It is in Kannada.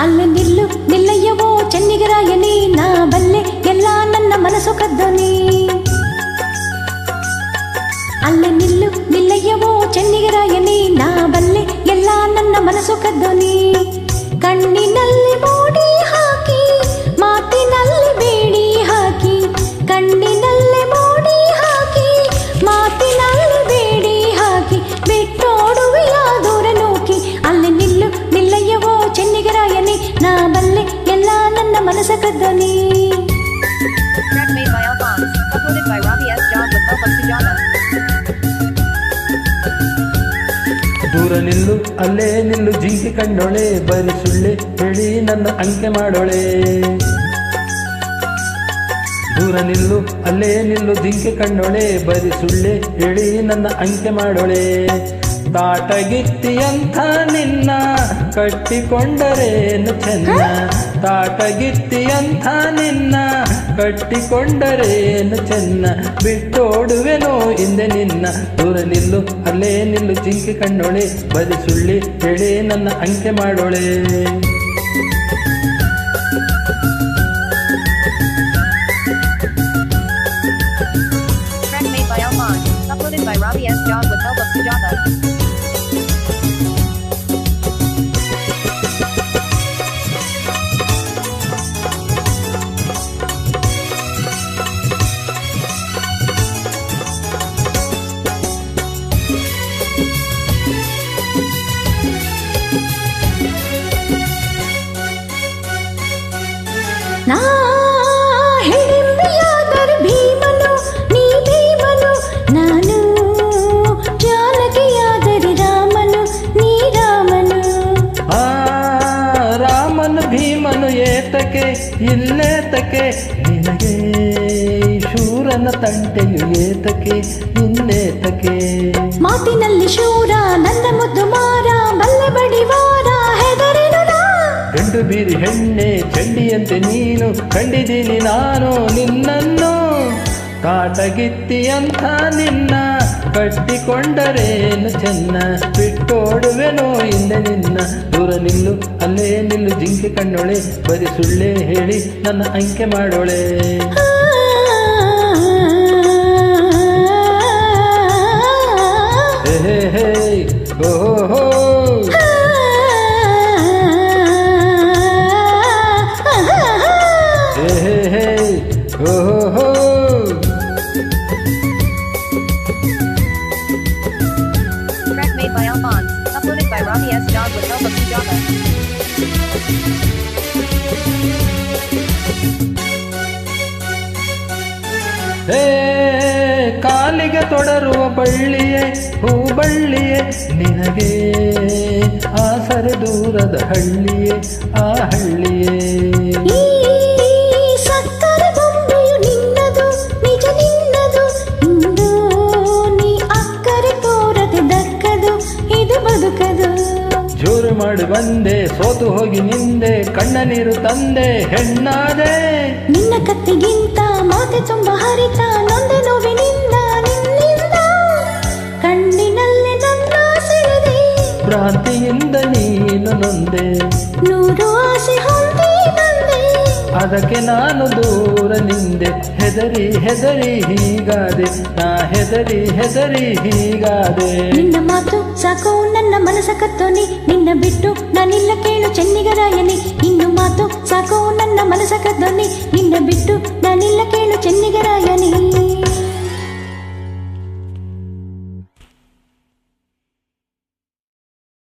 ಅಲ್ಲೇ ನಿಲ್ಲು ನಿಲ್ಲಯ್ಯವೋ ಚೆನ್ನಿಗರಾಯನಿ, ನಾ ಬಲ್ಲೆ ಎಲ್ಲ ನನ್ನ ಮನಸ್ಸು ಕದ್ದೋನಿ. ಅಲ್ಲೇ ನಿಲ್ಲು ನಿಲ್ಲಯ್ಯವೋ ಚೆನ್ನಿಗರಾಯನಿ, ನಾ ಬಲ್ಲೆ ಎಲ್ಲ ನನ್ನ ಮನಸ್ಸು ಕದ್ದೋನಿ. ಕಣ್ಣಿನಲ್ಲಿ ಮೋಡಿ ಹಾಕಿ ಮಾತಿನಲ್ಲಿ ಬೇಡಿ ಹಾಕಿ, ಕಣ್ಣಿನಲ್ಲಿ ಮೋಡಿ ಹಾಕಿ ಮಾತಿನಲ್ಲಿ ಬೇಡಿ ಹಾಕಿ, ಬಿಟ್ಟೋಡುವೆಯ ದೂರ ನೂಕಿ. ಅಲ್ಲಿ ನಿಲ್ಲು ನಿಲ್ಲಯ್ಯವೋ ಚೆನ್ನಿಗರಾಯನಿ, ನಾ ಬಲ್ಲೆ ಎಲ್ಲ ನನ್ನ ಮನಸ್ಸ ಕದ್ದೋನಿ. ದೂರ ನಿಲ್ಲು ಅಲ್ಲೇ ನಿಲ್ಲು ಜಿಂಕೆ ಕಂಡೋಳೆ, ಬರಿ ಸುಳ್ಳೆ ಹೇಳಿ ನನ್ನ ಅಂಕೆ ಮಾಡೋಳೆ. ದೂರ ನಿಲ್ಲು ಅಲ್ಲೇ ನಿಲ್ಲು ಜಿಂಕೆ ಕಂಡೋಳೆ, ಬರಿ ಸುಳ್ಳೆ ಹೇಳಿ ನನ್ನ ಅಂಕೆ ಮಾಡೋಳೆ. ತಾಟಗಿತ್ತಿಯಂಥ ನಿನ್ನ ಕಟ್ಟಿಕೊಂಡರೇನು ಚೆನ್ನ, ತಾಟಗಿತ್ತಿಯಂಥ ನಿನ್ನ ಕಟ್ಟಿಕೊಂಡರೇನು ಚೆನ್ನ, ಬಿಟ್ಟೋಡುವೆನೋ ಹಿಂದೆ ನಿನ್ನ. ದೂರ ನಿಲ್ಲು ಅಲ್ಲೇ ನಿಲ್ಲು ಜಿಂಕೆ ಕಣ್ಣೋಳೆ, ಬರಿ ಸುಳ್ಳಿ ಹೇಳಿ ನನ್ನ ಅಂಕೆ ಮಾಡೋಳೆ. Uploaded by Robbie S. Dog with help of Sujata. ನಾ ಹಿಡಿಂಬಿಯಾದರೆ ಭೀಮನು, ನೀ ಭೀಮನು, ನಾನು ಜಾನಕಿಯಾದರೆ ರಾಮನು, ನೀ ರಾಮನು. ರಾಮನು ಭೀಮನು ಏತಕ್ಕೆ ಇಲ್ಲೇತಕ್ಕೆ, ನಿನಗೆ ಶೂರನ ತಂಟೆಯು ಏತಕ್ಕೆ ಇನ್ನೇತಕ್ಕೆ. ಮಾತಿನಲ್ಲಿ ಶೂರ ನನ್ನ ಮುದ್ದು ಮಾರ, ಬಲ್ಲೆ ಬಡಿವಾರ ಹೆದರೆನು ನಾ. ಗಂಡು ಬೀರಿ ಹೆಣ್ಣೆ ಚಂಡಿಯಂತೆ ನೀನು, ಕಂಡಿದ್ದೀನಿ ನಾನು ನಿನ್ನನ್ನು. ಕಾಟಗಿತ್ತಿಯಂಥ ನಿನ್ನ ಕಟ್ಟಿಕೊಂಡರೇನು ಚೆನ್ನ, ಬಿಟ್ಟೋಡುವೆನೋ ಹಿಂದೆ ನಿನ್ನ. ದೂರ ನಿಲ್ಲು ಅಲ್ಲೇ ನಿಲ್ಲು ಜಿಂಕೆ ಕಣ್ಣೊಳೆ, ಬರಿ ಸುಳ್ಳೆ ಹೇಳಿ ನನ್ನ ಅಂಕೆ ಮಾಡೋಳೆ. ಹೇ ಹೇ ಓಹೋ Track made by Alphonse. Uploaded by Robbie S. Dog with help of Sujata. ಹೇ ಕಾಲಿಗೆ ತೊಡರುವ ಬಳ್ಳಿಯೇ ಹೂಬಳ್ಳಿಯೇ, ನಿನಗೆ ಆಸರೆ ದೂರದ ಹಳ್ಳಿಯೇ ಆ ಹಳ್ಳಿಯೇ. ಸಕ್ಕರೆ ಬೊಂಬೆಯು ನಿನ್ನದು ನಿಜ ನಿನ್ನದು, ಇಂದು ನೀ ಅಕ್ಕರೆ ತೋರದೆ ದಕ್ಕದು ಇದು ಬದುಕದು. ಜೋರು ಮಾಡಿ ಬಂದೆ ಸೋತು ಹೋಗಿ ನಿಂದೆ, ಕಣ್ಣ ನೀರು ತಂದೆ ಹೆಣ್ಣಾದೆ. ನಿನ್ನ ಕತ್ತಿಗಿಂತ ಮಾತೆ ತುಂಬ ಹರಿತ, ನೊಂದೆ ನೋವಿನಿಂದ ನಿನ್ನಿಂದ, ಕಣ್ಣಿನಲ್ಲಿ ನನ್ನ ಸೆಳೆದೆ ಭ್ರಾಂತಿಯಿಂದ ನೀನು ನೊಂದೆ. ನೂರು ಆಸೆ ಹೊಂದಿ ಬಂದೆ, ಅದಕ್ಕೆ ನಾನು ದೂರ ನಿಂದೆ. ಹೆದರಿ ಹೆದರಿ ಹೀಗಾದೆ, ನಾ ಹೆದರಿ ಹೆದರಿ ಹೀಗಾದೆ. ನಿನ್ನ ಮಾತು ಸಾಕು ನನ್ನ ಮನಸ ಕತ್ತೋನಿ, ನಿನ್ನ ಬಿಟ್ಟು ನಾನಿಲ್ಲ ಕೇಳು ಚೆನ್ನಿಗರಾಯನಿ. ಇನ್ನು ಮಾತು ಸಾಕು ನನ್ನ ಮನಸ ಕದ್ದೋನಿ.